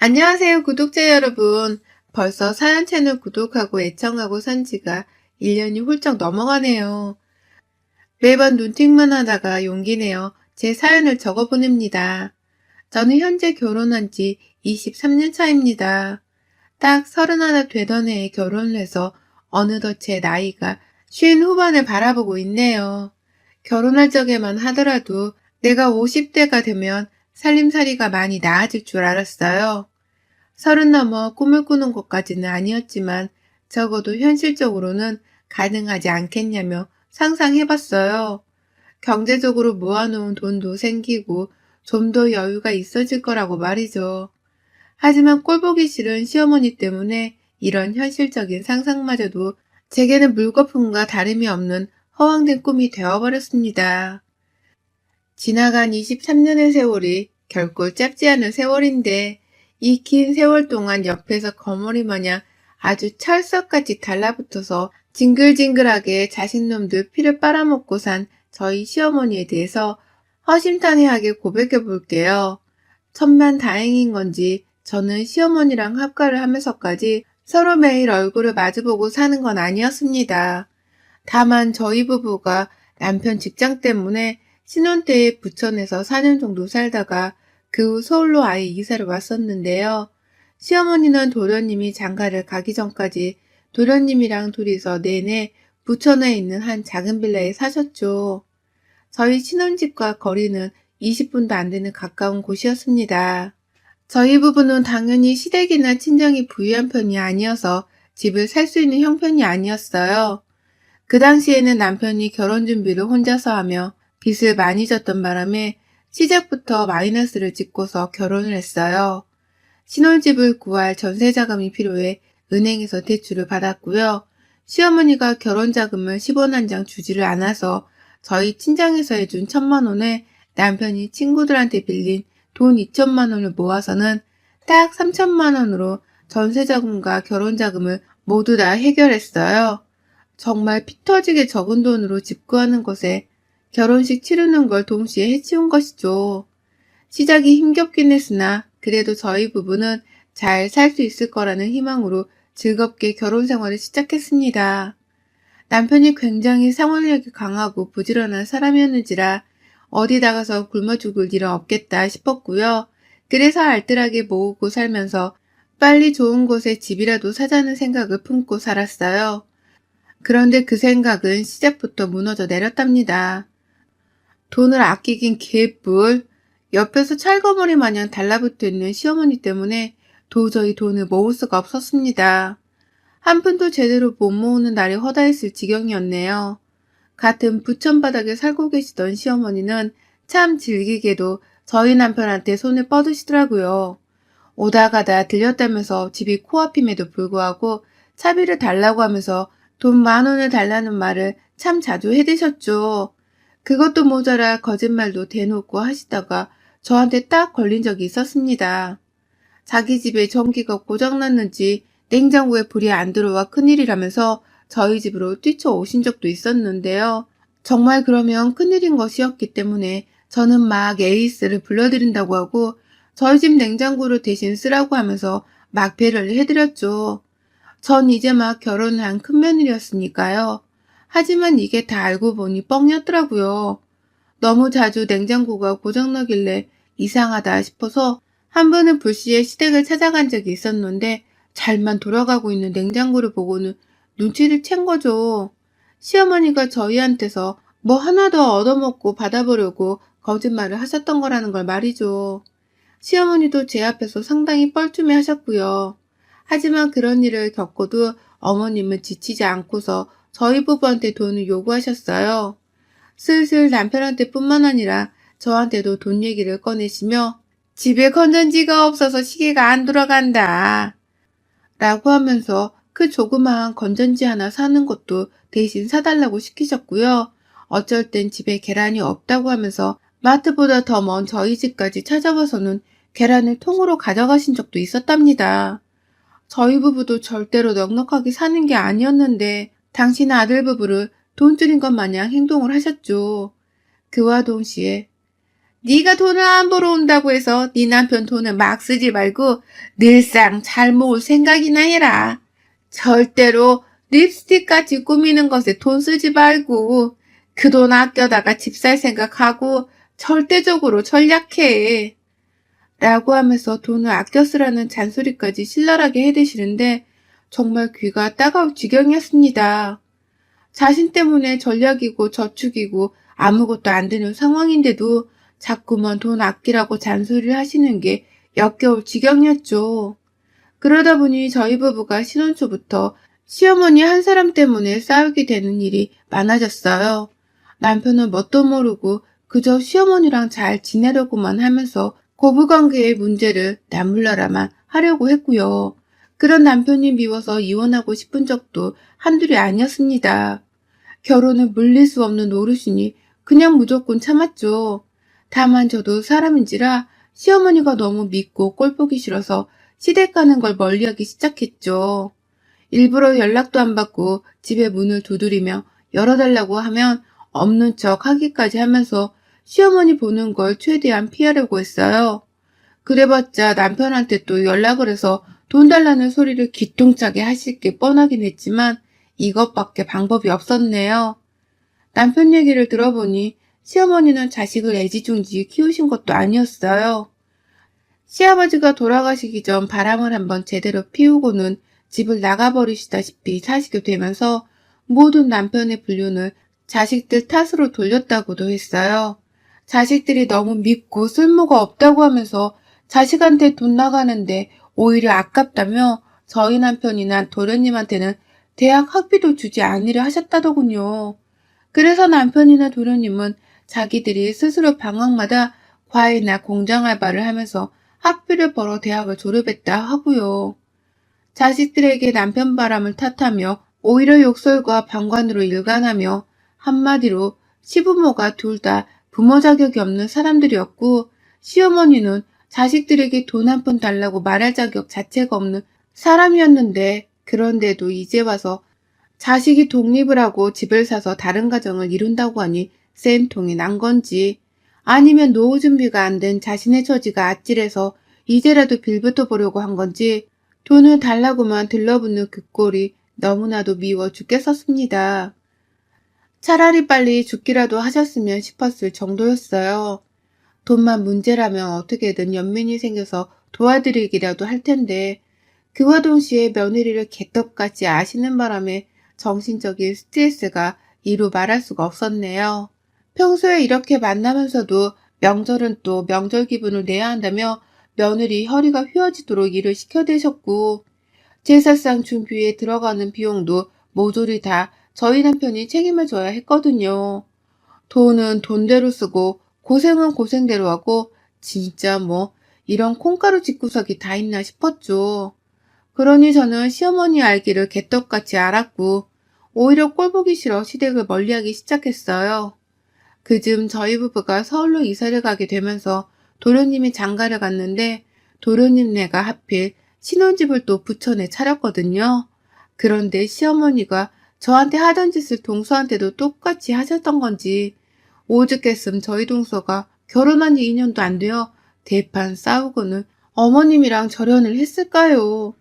안녕하세요, 구독자 여러분. 벌써 사연 채널 구독하고 애청하고 산 지가 1년이 훌쩍 넘어가네요. 매번 눈팅만 하다가 용기 내어 제 사연을 적어 보냅니다. 저는 현재 결혼한 지 23년 차입니다. 딱 31 되던 해에 결혼을 해서 어느덧 제 나이가 50 후반을 바라보고 있네요. 결혼할 적에만 하더라도 내가 50대가 되면 살림살이가 많이 나아질 줄 알았어요. 30 넘어 꿈을 꾸는 것까지는 아니었지만 적어도 현실적으로는 가능하지 않겠냐며 상상해봤어요. 경제적으로 모아놓은 돈도 생기고 좀 더 여유가 있어질 거라고 말이죠. 하지만 꼴보기 싫은 시어머니 때문에 이런 현실적인 상상마저도 제게는 물거품과 다름이 없는 허황된 꿈이 되어버렸습니다. 지나간 23년의 세월이 결코 짧지 않은 세월인데 이 긴 세월 동안 옆에서 거머리 마냥 아주 철석같이 달라붙어서 징글징글하게 자식놈들 피를 빨아먹고 산 저희 시어머니에 대해서 허심탄회하게 고백해 볼게요. 천만다행인 건지 저는 시어머니랑 합가를 하면서까지 서로 매일 얼굴을 마주보고 사는 건 아니었습니다. 다만 저희 부부가 남편 직장 때문에 신혼 때에 부천에서 4년 정도 살다가 그 후 서울로 아예 이사를 왔었는데요. 시어머니는 도련님이 장가를 가기 전까지 도련님이랑 둘이서 내내 부천에 있는 한 작은 빌라에 사셨죠. 저희 신혼집과 거리는 20분도 안 되는 가까운 곳이었습니다. 저희 부부는 당연히 시댁이나 친정이 부유한 편이 아니어서 집을 살 수 있는 형편이 아니었어요. 그 당시에는 남편이 결혼 준비를 혼자서 하며 빚을 많이 졌던 바람에 시작부터 마이너스를 짓고서 결혼을 했어요. 신혼집을 구할 전세 자금이 필요해 은행에서 대출을 받았고요. 시어머니가 결혼 자금을 10원 한 장 주지를 않아서 저희 친정에서 해준 1,000만 원에 남편이 친구들한테 빌린 돈 2천만 원을 모아서는 딱 3천만 원으로 전세 자금과 결혼 자금을 모두 다 해결했어요. 정말 피 터지게 적은 돈으로 집 구하는 것에 결혼식 치르는 걸 동시에 해치운 것이죠. 시작이 힘겹긴 했으나 그래도 저희 부부는 잘 살 수 있을 거라는 희망으로 즐겁게 결혼 생활을 시작했습니다. 남편이 굉장히 생활력이 강하고 부지런한 사람이었는지라 어디 나가서 굶어 죽을 일은 없겠다 싶었고요. 그래서 알뜰하게 모으고 살면서 빨리 좋은 곳에 집이라도 사자는 생각을 품고 살았어요. 그런데 그 생각은 시작부터 무너져 내렸답니다. 돈을 아끼긴 개뿔. 옆에서 찰거머리 마냥 달라붙어 있는 시어머니 때문에 도저히 돈을 모을 수가 없었습니다. 한 푼도 제대로 못 모으는 날이 허다했을 지경이었네요. 같은 부천 바닥에 살고 계시던 시어머니는 참 질기게도 저희 남편한테 손을 뻗으시더라고요. 오다 가다 들렸다면서 집이 코앞임에도 불구하고 차비를 달라고 하면서 돈 10,000원을 달라는 말을 참 자주 해대셨죠. 그것도 모자라 거짓말도 대놓고 하시다가 저한테 딱 걸린 적이 있었습니다. 자기 집에 전기가 고장났는지 냉장고에 불이 안 들어와 큰일이라면서 저희 집으로 뛰쳐오신 적도 있었는데요. 정말 그러면 큰일인 것이었기 때문에 저는 막 에이스를 불러드린다고 하고 저희 집 냉장고를 대신 쓰라고 하면서 막 배려를 해드렸죠. 전 이제 막 결혼을 한 큰며느리였으니까요. 하지만 이게 다 알고 보니 뻥이었더라고요. 너무 자주 냉장고가 고장나길래 이상하다 싶어서 한 번은 불시에 시댁을 찾아간 적이 있었는데 잘만 돌아가고 있는 냉장고를 보고는 눈치를 챈 거죠. 시어머니가 저희한테서 뭐 하나 더 얻어먹고 받아보려고 거짓말을 하셨던 거라는 걸 말이죠. 시어머니도 제 앞에서 상당히 뻘쭘해 하셨고요. 하지만 그런 일을 겪고도 어머님은 지치지 않고서 저희 부부한테 돈을 요구하셨어요. 슬슬 남편한테 뿐만 아니라 저한테도 돈 얘기를 꺼내시며 집에 건전지가 없어서 시계가 안 돌아간다 라고 하면서 그 조그마한 건전지 하나 사는 것도 대신 사달라고 시키셨고요. 어쩔 땐 집에 계란이 없다고 하면서 마트보다 더 먼 저희 집까지 찾아와서는 계란을 통으로 가져가신 적도 있었답니다. 저희 부부도 절대로 넉넉하게 사는 게 아니었는데 당신 아들 부부를 돈줄인 것 마냥 행동을 하셨죠. 그와 동시에 네가 돈을 안 벌어온다고 해서 네 남편 돈을 막 쓰지 말고 늘상 잘 모을 생각이나 해라. 절대로 립스틱까지 꾸미는 것에 돈 쓰지 말고 그 돈 아껴다가 집 살 생각하고 절대적으로 전략해. 라고 하면서 돈을 아껴 쓰라는 잔소리까지 신랄하게 해대시는데 정말 귀가 따가울 지경이었습니다. 자신 때문에 전략이고 저축이고 아무것도 안 되는 상황인데도 자꾸만 돈 아끼라고 잔소리를 하시는 게 역겨울 지경이었죠. 그러다 보니 저희 부부가 신혼 초부터 시어머니 한 사람 때문에 싸우게 되는 일이 많아졌어요. 남편은 뭣도 모르고 그저 시어머니랑 잘 지내려고만 하면서 고부관계의 문제를 나몰라라만 하려고 했고요. 그런 남편이 미워서 이혼하고 싶은 적도 한둘이 아니었습니다. 결혼은 물릴 수 없는 노릇이니 그냥 무조건 참았죠. 다만 저도 사람인지라 시어머니가 너무 믿고 꼴 보기 싫어서 시댁 가는 걸 멀리하기 시작했죠. 일부러 연락도 안 받고 집에 문을 두드리며 열어달라고 하면 없는 척 하기까지 하면서 시어머니 보는 걸 최대한 피하려고 했어요. 그래봤자 남편한테 또 연락을 해서 돈 달라는 소리를 기똥차게 하실 게 뻔하긴 했지만 이것밖에 방법이 없었네요. 남편 얘기를 들어보니 시어머니는 자식을 애지중지 키우신 것도 아니었어요. 시아버지가 돌아가시기 전 바람을 한번 제대로 피우고는 집을 나가버리시다시피 사시게 되면서 모든 남편의 불륜을 자식들 탓으로 돌렸다고도 했어요. 자식들이 너무 밉고 쓸모가 없다고 하면서 자식한테 돈 나가는데 오히려 아깝다며 저희 남편이나 도련님한테는 대학 학비도 주지 않으려 하셨다더군요. 그래서 남편이나 도련님은 자기들이 스스로 방학마다 과외나 공장 알바를 하면서 학비를 벌어 대학을 졸업했다 하고요. 자식들에게 남편 바람을 탓하며 오히려 욕설과 방관으로 일관하며 한마디로 시부모가 둘 다 부모 자격이 없는 사람들이었고 시어머니는 자식들에게 돈 한 푼 달라고 말할 자격 자체가 없는 사람이었는데 그런데도 이제 와서 자식이 독립을 하고 집을 사서 다른 가정을 이룬다고 하니 쌤통이 난 건지 아니면 노후 준비가 안 된 자신의 처지가 아찔해서 이제라도 빌부터 보려고 한 건지 돈을 달라고만 들러붙는 그 꼴이 너무나도 미워 죽겠었습니다. 차라리 빨리 죽기라도 하셨으면 싶었을 정도였어요. 돈만 문제라면 어떻게든 연민이 생겨서 도와드리기라도 할 텐데 그와 동시에 며느리를 개떡같이 아시는 바람에 정신적인 스트레스가 이루 말할 수가 없었네요. 평소에 이렇게 만나면서도 명절은 또 명절 기분을 내야 한다며 며느리 허리가 휘어지도록 일을 시켜대셨고 제사상 준비에 들어가는 비용도 모조리 다 저희 남편이 책임을 져야 했거든요. 돈은 돈대로 쓰고 고생은 고생대로 하고 진짜 뭐 이런 콩가루 집구석이 다 있나 싶었죠. 그러니 저는 시어머니 알기를 개떡같이 알았고 오히려 꼴보기 싫어 시댁을 멀리하기 시작했어요. 그즘 저희 부부가 서울로 이사를 가게 되면서 도련님이 장가를 갔는데 도련님네가 하필 신혼집을 또 부천에 차렸거든요. 그런데 시어머니가 저한테 하던 짓을 동서한테도 똑같이 하셨던 건지 오죽했음 저희 동서가 결혼한 지 2년도 안 되어 대판 싸우고는 어머님이랑 절연을 했을까요?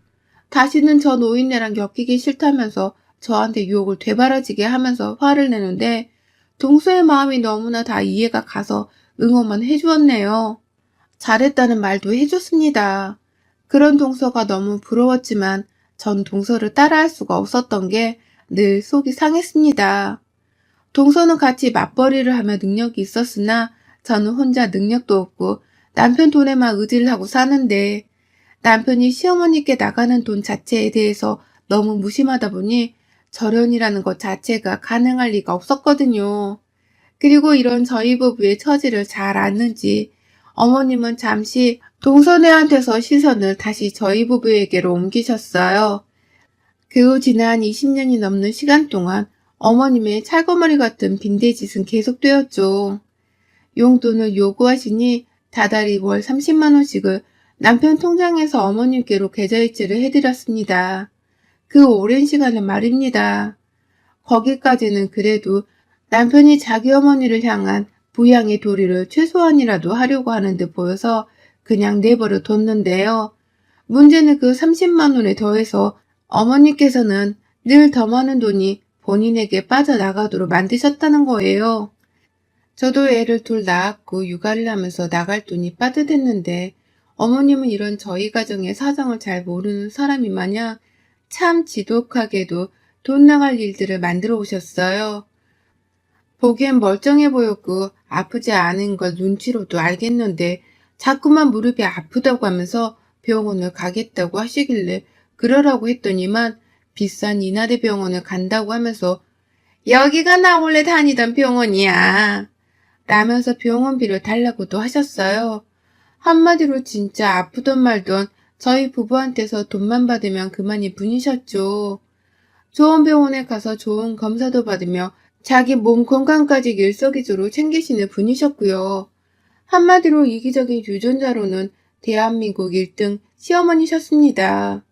다시는 저 노인네랑 엮이기 싫다면서 저한테 유혹을 되바라지게 하면서 화를 내는데 동서의 마음이 너무나 다 이해가 가서 응원만 해주었네요. 잘했다는 말도 해줬습니다. 그런 동서가 너무 부러웠지만 전 동서를 따라할 수가 없었던 게 늘 속이 상했습니다. 동서는 같이 맞벌이를 하며 능력이 있었으나 저는 혼자 능력도 없고 남편 돈에만 의지를 하고 사는데 남편이 시어머니께 나가는 돈 자체에 대해서 너무 무심하다 보니 절연이라는 것 자체가 가능할 리가 없었거든요. 그리고 이런 저희 부부의 처지를 잘 아는지 어머님은 잠시 동서네한테서 시선을 다시 저희 부부에게로 옮기셨어요. 그 후 지난 20년이 넘는 시간 동안 어머님의 찰거머리 같은 빈대짓은 계속되었죠. 용돈을 요구하시니 다달이 월 30만 원씩을 남편 통장에서 어머님께로 계좌이체를 해드렸습니다. 그 오랜 시간은 말입니다. 거기까지는 그래도 남편이 자기 어머니를 향한 부양의 도리를 최소한이라도 하려고 하는 듯 보여서 그냥 내버려 뒀는데요. 문제는 그 30만 원에 더해서 어머니께서는 늘 더 많은 돈이 본인에게 빠져나가도록 만드셨다는 거예요. 저도 애를 둘 낳았고 육아를 하면서 나갈 돈이 빠듯했는데 어머님은 이런 저희 가정의 사정을 잘 모르는 사람이 마냥 참 지독하게도 돈 나갈 일들을 만들어 오셨어요. 보기엔 멀쩡해 보였고 아프지 않은 걸 눈치로도 알겠는데 자꾸만 무릎이 아프다고 하면서 병원을 가겠다고 하시길래 그러라고 했더니만 비싼 이나대 병원을 간다고 하면서 여기가 나 원래 다니던 병원이야 라면서 병원비를 달라고도 하셨어요. 한마디로 진짜 아프던 말던 저희 부부한테서 돈만 받으면 그만이 분이셨죠. 좋은 병원에 가서 좋은 검사도 받으며 자기 몸 건강까지 일석이조로 챙기시는 분이셨고요. 한마디로 이기적인 유전자로는 대한민국 1등 시어머니셨습니다.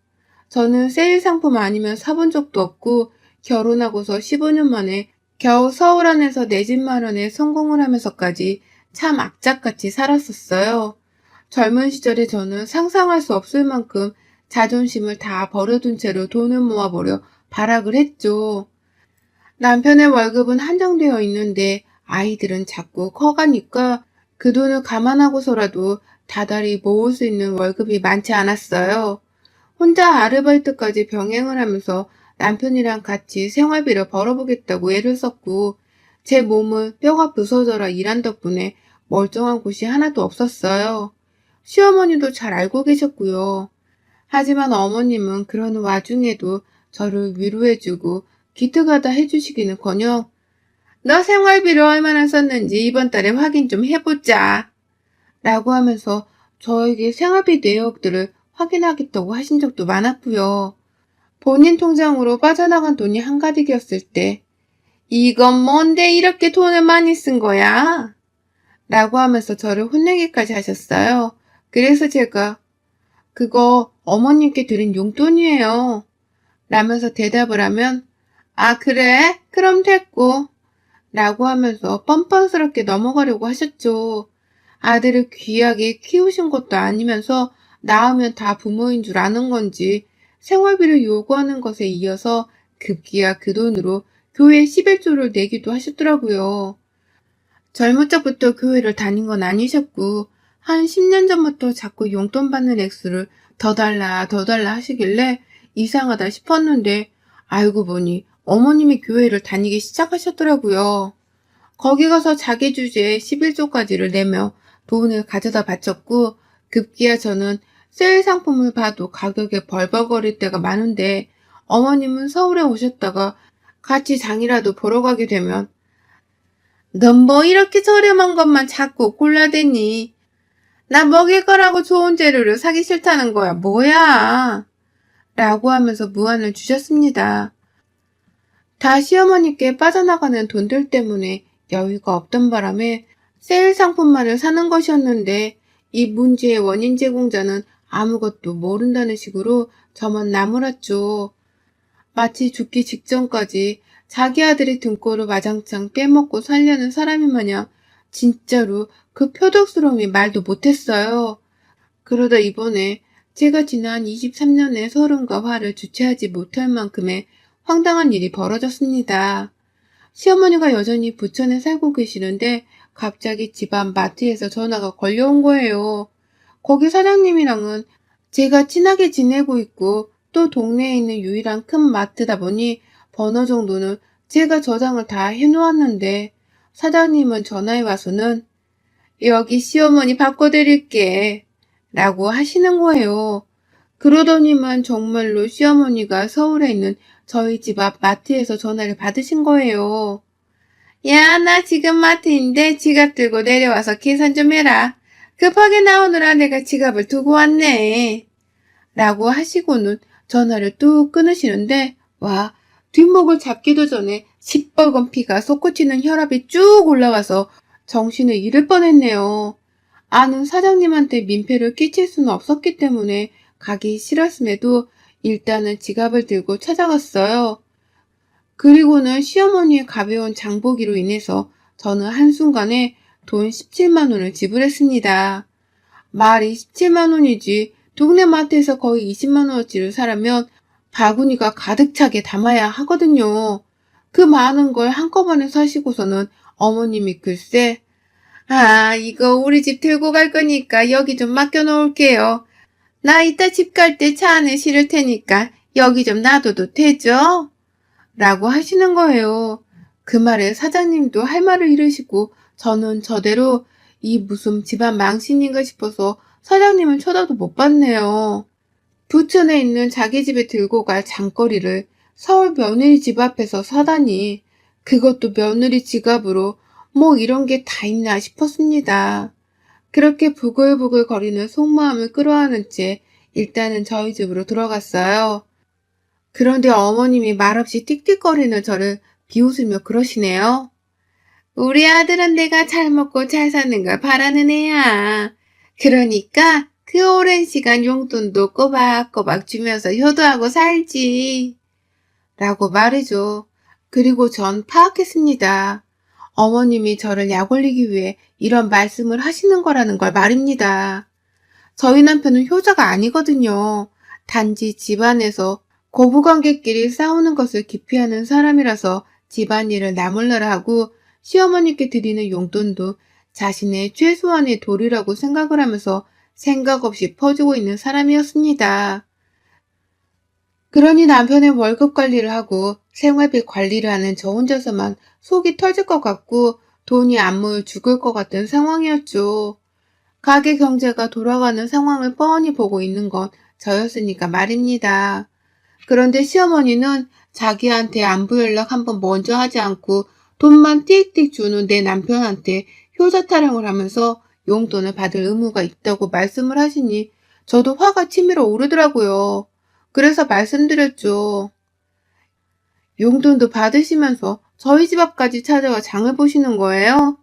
저는 세일 상품 아니면 사본 적도 없고 결혼하고서 15년 만에 겨우 서울 안에서 내 집 마련에 성공을 하면서까지 참 악착같이 살았었어요. 젊은 시절에 저는 상상할 수 없을 만큼 자존심을 다 버려둔 채로 돈을 모아보려 발악을 했죠. 남편의 월급은 한정되어 있는데 아이들은 자꾸 커가니까 그 돈을 감안하고서라도 다달이 모을 수 있는 월급이 많지 않았어요. 혼자 아르바이트까지 병행을 하면서 남편이랑 같이 생활비를 벌어보겠다고 애를 썼고 제 몸은 뼈가 부서져라 일한 덕분에 멀쩡한 곳이 하나도 없었어요. 시어머니도 잘 알고 계셨고요. 하지만 어머님은 그러는 와중에도 저를 위로해주고 기특하다 해주시기는커녕 너 생활비를 얼마나 썼는지 이번 달에 확인 좀 해보자 라고 하면서 저에게 생활비 내역들을 확인하겠다고 하신 적도 많았고요. 본인 통장으로 빠져나간 돈이 한가득이었을 때 이건 뭔데 이렇게 돈을 많이 쓴 거야? 라고 하면서 저를 혼내기까지 하셨어요. 그래서 제가 그거 어머님께 드린 용돈이에요 라면서 대답을 하면 아 그래? 그럼 됐고 라고 하면서 뻔뻔스럽게 넘어가려고 하셨죠. 아들을 귀하게 키우신 것도 아니면서 낳으면 다 부모인 줄 아는 건지 생활비를 요구하는 것에 이어서 급기야 그 돈으로 교회 11조를 내기도 하셨더라고요. 젊은 적부터 교회를 다닌 건 아니셨고 한 10년 전부터 자꾸 용돈 받는 액수를 더 달라 하시길래 이상하다 싶었는데 알고 보니 어머님이 교회를 다니기 시작하셨더라고요. 거기 가서 자기 주제에 11조까지를 내며 돈을 가져다 바쳤고 급기야 저는 세일 상품을 봐도 가격에 벌벌거릴 때가 많은데 어머님은 서울에 오셨다가 같이 장이라도 보러 가게 되면 넌 뭐 이렇게 저렴한 것만 자꾸 골라대니 나 먹일 거라고 좋은 재료를 사기 싫다는 거야 뭐야 라고 하면서 무안을 주셨습니다. 다 시어머니께 빠져나가는 돈들 때문에 여유가 없던 바람에 세일 상품만을 사는 것이었는데 이 문제의 원인 제공자는 아무것도 모른다는 식으로 저만 나무랐죠. 마치 죽기 직전까지 자기 아들의 등골을 와장창 빼먹고 살려는 사람이 마냥 진짜로 그 표독스러움이 말도 못했어요. 그러다 이번에 제가 지난 23년의 서름과 화를 주체하지 못할 만큼의 황당한 일이 벌어졌습니다. 시어머니가 여전히 부천에 살고 계시는데 갑자기 집안 마트에서 전화가 걸려온 거예요. 거기 사장님이랑은 제가 친하게 지내고 있고 또 동네에 있는 유일한 큰 마트다 보니 번호 정도는 제가 저장을 다 해놓았는데 사장님은 전화에 와서는 여기 시어머니 바꿔드릴게 라고 하시는 거예요. 그러더니만 정말로 시어머니가 서울에 있는 저희 집 앞 마트에서 전화를 받으신 거예요. 야, 나 지금 마트인데 지갑 들고 내려와서 계산 좀 해라. 급하게 나오느라 내가 지갑을 두고 왔네. 라고 하시고는 전화를 뚝 끊으시는데 와, 뒷목을 잡기도 전에 시뻘건 피가 솟구치는 혈압이 쭉 올라와서 정신을 잃을 뻔했네요. 아는 사장님한테 민폐를 끼칠 수는 없었기 때문에 가기 싫었음에도 일단은 지갑을 들고 찾아갔어요. 그리고는 시어머니의 가벼운 장보기로 인해서 저는 한순간에 돈 17만 원을 지불했습니다. 말이 17만 원이지 동네 마트에서 거의 20만 원어치를 사려면 바구니가 가득 차게 담아야 하거든요. 그 많은 걸 한꺼번에 사시고서는 어머님이 글쎄, 아, 이거 우리 집 들고 갈 거니까 여기 좀 맡겨 놓을게요. 나 이따 집 갈 때 차 안에 실을 테니까 여기 좀 놔둬도 되죠? 라고 하시는 거예요. 그 말에 사장님도 할 말을 잃으시고 저는 저대로 이 무슨 집안 망신인가 싶어서 사장님을 쳐다도 못 봤네요. 부천에 있는 자기 집에 들고 갈 장거리를 서울 며느리 집 앞에서 사다니 그것도 며느리 지갑으로 뭐 이런 게 다 있나 싶었습니다. 그렇게 부글부글 거리는 속마음을 끌어안은 채 일단은 저희 집으로 들어갔어요. 그런데 어머님이 말없이 틱틱거리는 저를 비웃으며 그러시네요. 우리 아들은 내가 잘 먹고 잘 사는 걸 바라는 애야. 그러니까 그 오랜 시간 용돈도 꼬박꼬박 주면서 효도하고 살지. 라고 말이죠. 그리고 전 파악했습니다. 어머님이 저를 약 올리기 위해 이런 말씀을 하시는 거라는 걸 말입니다. 저희 남편은 효자가 아니거든요. 단지 집안에서 고부관계끼리 싸우는 것을 기피하는 사람이라서 집안일을 나몰라라 하고 시어머니께 드리는 용돈도 자신의 최소한의 도리라고 생각을 하면서 생각 없이 퍼주고 있는 사람이었습니다. 그러니 남편의 월급 관리를 하고 생활비 관리를 하는 저 혼자서만 속이 터질 것 같고 돈이 안 모여 죽을 것 같은 상황이었죠. 가게 경제가 돌아가는 상황을 뻔히 보고 있는 건 저였으니까 말입니다. 그런데 시어머니는 자기한테 안부 연락 한번 먼저 하지 않고 돈만 띡띡 주는 내 남편한테 효자 타령을 하면서 용돈을 받을 의무가 있다고 말씀을 하시니 저도 화가 치밀어 오르더라고요. 그래서 말씀드렸죠. 용돈도 받으시면서 저희 집 앞까지 찾아와 장을 보시는 거예요?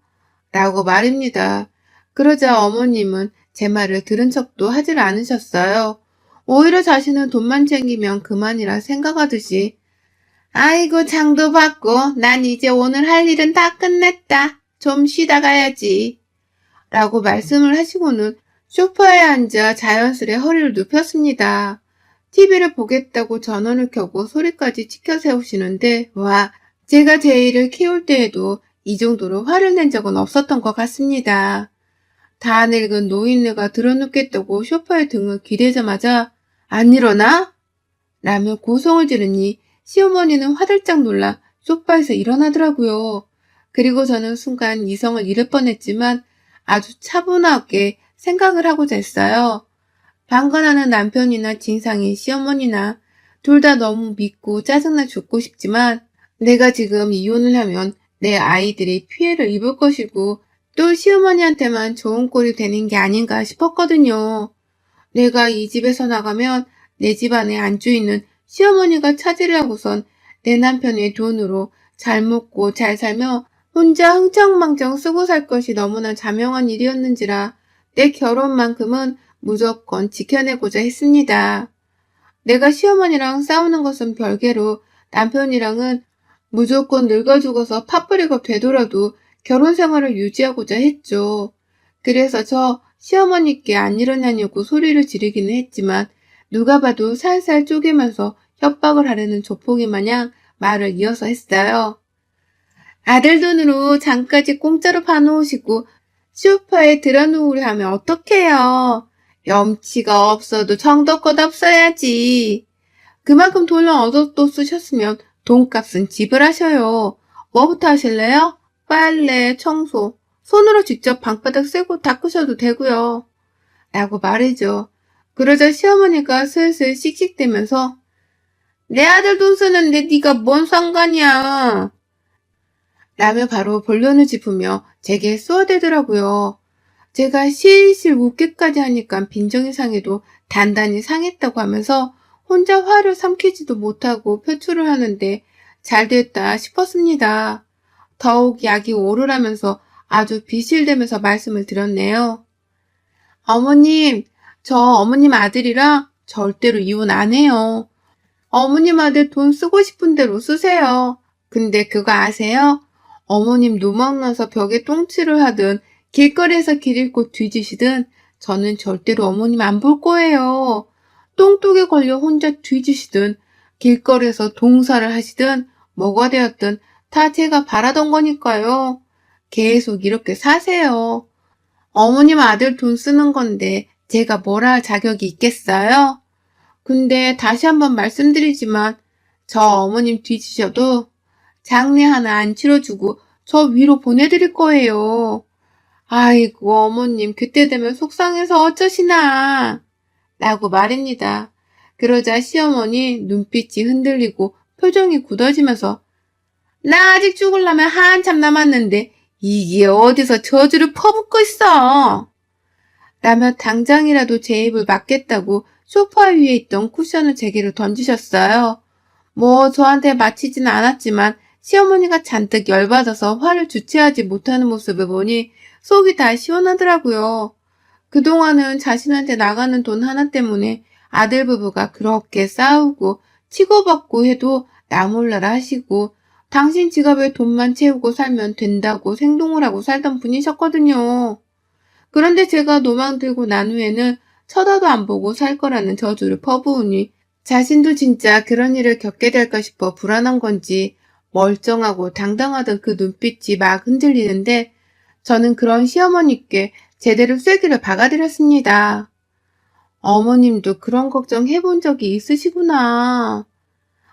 라고 말입니다. 그러자 어머님은 제 말을 들은 척도 하질 않으셨어요. 오히려 자신은 돈만 챙기면 그만이라 생각하듯이 아이고 장도 받고 난 이제 오늘 할 일은 다 끝냈다. 좀 쉬다 가야지. 라고 말씀을 하시고는 소파에 앉아 자연스레 허리를 눕혔습니다. TV를 보겠다고 전원을 켜고 소리까지 치켜 세우시는데 와, 제가 제 일을 키울 때에도 이 정도로 화를 낸 적은 없었던 것 같습니다. 다 늙은 노인네가 들어눕겠다고 소파에 등을 기대자마자 안 일어나? 라며 고성을 지르니 시어머니는 화들짝 놀라 소파에서 일어나더라고요. 그리고 저는 순간 이성을 잃을 뻔했지만 아주 차분하게 생각을 하고자 했어요. 방관하는 남편이나 진상인 시어머니나 둘 다 너무 믿고 짜증나 죽고 싶지만 내가 지금 이혼을 하면 내 아이들이 피해를 입을 것이고 또 시어머니한테만 좋은 꼴이 되는 게 아닌가 싶었거든요. 내가 이 집에서 나가면 내 집안에 안주있는 시어머니가 차지를 하고선 내 남편의 돈으로 잘 먹고 잘 살며 혼자 흥청망청 쓰고 살 것이 너무나 자명한 일이었는지라 내 결혼만큼은 무조건 지켜내고자 했습니다. 내가 시어머니랑 싸우는 것은 별개로 남편이랑은 무조건 늙어 죽어서 파뿌리가 되더라도 결혼 생활을 유지하고자 했죠. 그래서 저 시어머니께 안 일어나냐고 소리를 지르기는 했지만 누가 봐도 살살 쪼개면서 협박을 하려는 조폭이 마냥 말을 이어서 했어요. 아들 돈으로 장까지 공짜로 봐놓으시고 소파에 드러누우려 하면 어떡해요. 염치가 없어도 정도껏 없어야지. 그만큼 돈을 얻어 또 쓰셨으면 돈값은 지불하셔요. 뭐부터 하실래요? 빨래, 청소, 손으로 직접 방바닥 쓸고 닦으셔도 되고요. 라고 말이죠. 그러자 시어머니가 슬슬 씩씩대면서 내 아들 돈 쓰는데 네가 뭔 상관이야. 라며 바로 본론을 짚으며 제게 쏘아대더라고요. 제가 실실 웃기까지 하니까 빈정이 상해도 단단히 상했다고 하면서 혼자 화를 삼키지도 못하고 표출을 하는데 잘됐다 싶었습니다. 더욱 약이 오르라면서 아주 비실대면서 말씀을 드렸네요. 어머님, 저 어머님 아들이랑 절대로 이혼 안 해요. 어머님 아들 돈 쓰고 싶은 대로 쓰세요. 근데 그거 아세요? 어머님 노망나서 벽에 똥칠을 하든 길거리에서 길 잃고 뒤지시든 저는 절대로 어머님 안 볼 거예요. 똥독에 걸려 혼자 뒤지시든 길거리에서 동사를 하시든 뭐가 되었든 다 제가 바라던 거니까요. 계속 이렇게 사세요. 어머님 아들 돈 쓰는 건데 제가 뭐라 할 자격이 있겠어요? 근데 다시 한번 말씀드리지만 저 어머님 뒤지셔도 장례 하나 안 치러주고 저 위로 보내드릴 거예요. 아이고 어머님 그때 되면 속상해서 어쩌시나 라고 말입니다. 그러자 시어머니 눈빛이 흔들리고 표정이 굳어지면서 나 아직 죽으려면 한참 남았는데 이게 어디서 저주를 퍼붓고 있어. 라며 당장이라도 제 입을 막겠다고 소파 위에 있던 쿠션을 제게로 던지셨어요. 뭐 저한테 맞히지는 않았지만 시어머니가 잔뜩 열받아서 화를 주체하지 못하는 모습을 보니 속이 다 시원하더라고요. 그동안은 자신한테 나가는 돈 하나 때문에 아들 부부가 그렇게 싸우고 치고받고 해도 나 몰라라 하시고 당신 지갑에 돈만 채우고 살면 된다고 생동을 하고 살던 분이셨거든요. 그런데 제가 노망 들고 난 후에는 쳐다도 안 보고 살 거라는 저주를 퍼부으니 자신도 진짜 그런 일을 겪게 될까 싶어 불안한 건지 멀쩡하고 당당하던 그 눈빛이 막 흔들리는데 저는 그런 시어머니께 제대로 쐐기를 박아드렸습니다. 어머님도 그런 걱정 해본 적이 있으시구나.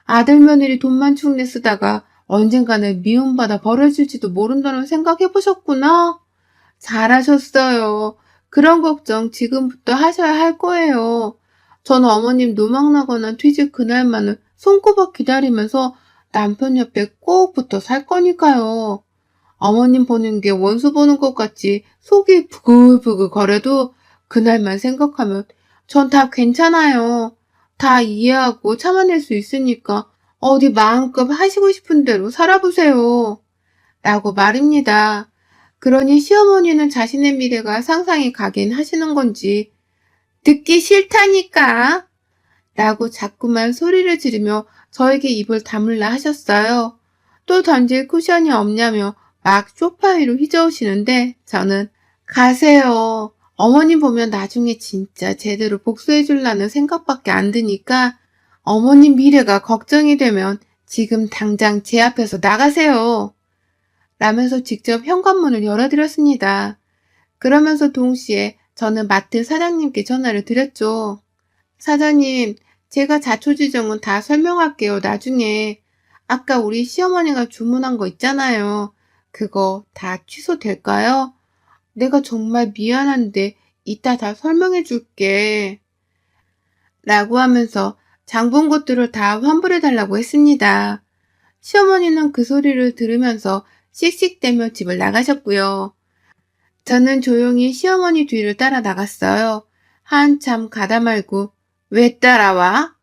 아들 며느리 돈만 축내 쓰다가 언젠가는 미움받아 버려질지도 모른다는 생각 해보셨구나. 잘하셨어요. 그런 걱정 지금부터 하셔야 할 거예요. 저는 어머님 노망나거나 퇴직 그날만을 손꼽아 기다리면서 남편 옆에 꼭 붙어 살 거니까요. 어머님 보는 게 원수 보는 것 같이 속이 부글부글 거려도 그날만 생각하면 전 다 괜찮아요. 다 이해하고 참아낼 수 있으니까 어디 마음껏 하시고 싶은 대로 살아보세요. 라고 말입니다. 그러니 시어머니는 자신의 미래가 상상이 가긴 하시는 건지 듣기 싫다니까 라고 자꾸만 소리를 지르며 저에게 입을 다물라 하셨어요. 또 던질 쿠션이 없냐며 막 소파 위로 휘저으시는데 저는 가세요. 어머님 보면 나중에 진짜 제대로 복수해 줄라는 생각밖에 안 드니까 어머님 미래가 걱정이 되면 지금 당장 제 앞에서 나가세요. 라면서 직접 현관문을 열어드렸습니다. 그러면서 동시에 저는 마트 사장님께 전화를 드렸죠. 사장님, 제가 자초지종은 다 설명할게요, 나중에. 아까 우리 시어머니가 주문한 거 있잖아요. 그거 다 취소될까요? 내가 정말 미안한데 이따 다 설명해 줄게. 라고 하면서 장 본 것들을 다 환불해 달라고 했습니다. 시어머니는 그 소리를 들으면서 씩씩대며 집을 나가셨고요. 저는 조용히 시어머니 뒤를 따라 나갔어요. 한참 가다 말고 왜 따라와?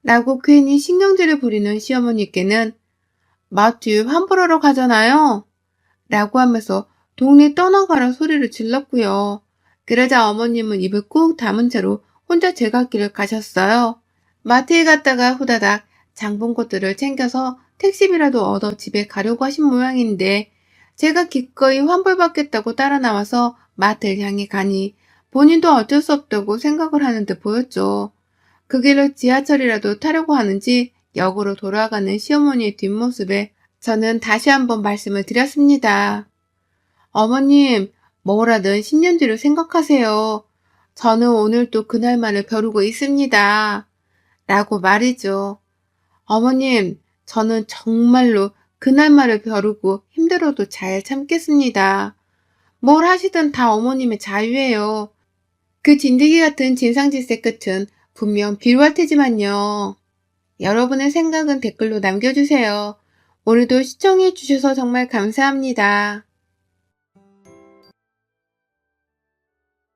라고 괜히 신경질을 부리는 시어머니께는 마트 환불하러 가잖아요. 라고 하면서 동네 떠나가라 소리를 질렀고요. 그러자 어머님은 입을 꾹 다문 채로 혼자 제 갈 길을 가셨어요. 마트에 갔다가 후다닥 장본 것들을 챙겨서 택시비라도 얻어 집에 가려고 하신 모양인데 제가 기꺼이 환불받겠다고 따라 나와서 마트를 향해 가니 본인도 어쩔 수 없다고 생각을 하는 듯 보였죠. 그 길을 지하철이라도 타려고 하는지 역으로 돌아가는 시어머니의 뒷모습에 저는 다시 한번 말씀을 드렸습니다. 어머님, 뭐라든 10년 뒤를 생각하세요. 저는 오늘 또 그날만을 벼르고 있습니다. 라고 말이죠. 어머님, 저는 정말로 그날만을 벼르고 힘들어도 잘 참겠습니다. 뭘 하시든 다 어머님의 자유예요. 그 진드기 같은 진상짓의 끝은 분명 비루할 테지만요. 여러분의 생각은 댓글로 남겨주세요. 오늘도 시청해주셔서 정말 감사합니다.